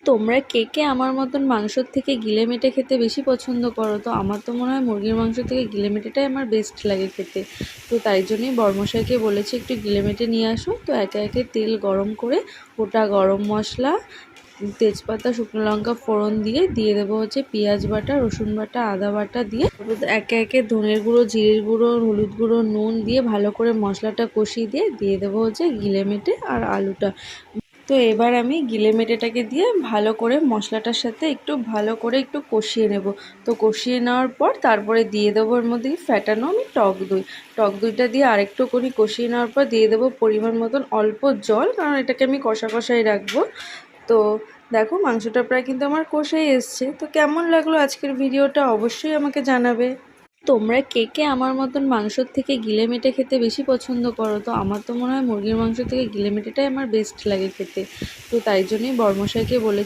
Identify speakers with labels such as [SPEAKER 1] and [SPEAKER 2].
[SPEAKER 1] তোমরা কে কে আমার মতন মাংসর থেকে গিলেমেটে খেতে বেশি পছন্দ করো? তো আমার তো মনে হয় মুরগির মাংস থেকে গিলেমেটেটাই আমার বেস্ট লাগে খেতে। তো তাই জন্যই বড়মশাইকে বলেছি একটু গিলেমেটে নিয়ে আসো। তো একে একে তেল গরম করে গোটা গরম মশলা, তেজপাতা, শুকনো লঙ্কা ফোড়ন দিয়ে দেবো হচ্ছে পেঁয়াজ বাটা, রসুন বাটা, আদা বাটা দিয়ে একে একে ধনের গুঁড়ো, জিরের গুঁড়ো, হলুদ গুঁড়ো, নুন দিয়ে ভালো করে মশলাটা কষিয়ে দিয়ে দেবো হচ্ছে গিলেমেটে আর আলুটা। তো এবার আমি গিলেমেটেটাকে দিয়ে ভালো করে মশলাটার সাথে একটু কষিয়ে নেব। তো কষিয়ে নেওয়ার পর তারপরে দিয়ে দেবো এর মধ্যে ফ্যাটানো আমি টক দইটা দিয়ে আরেকটু করে কষিয়ে নেওয়ার পর দিয়ে দেবো পরিমাণ মতন অল্প জল, কারণ এটাকে আমি কষাই রাখবো। তো দেখো মাংসটা প্রায় কিন্তু আমার কষেই এসছে। তো কেমন লাগলো আজকের ভিডিওটা অবশ্যই আমাকে জানাবে। তোমরা কে কে আমার মতন মাংসর থেকে গিলেমেটে খেতে বেশি পছন্দ করো? তো আমার তো মনে হয় মুরগির মাংস থেকে গিলেমেটেটাই আমার বেস্ট লাগে খেতে। তো তাই জন্যই বড়মশাইকে বলেছি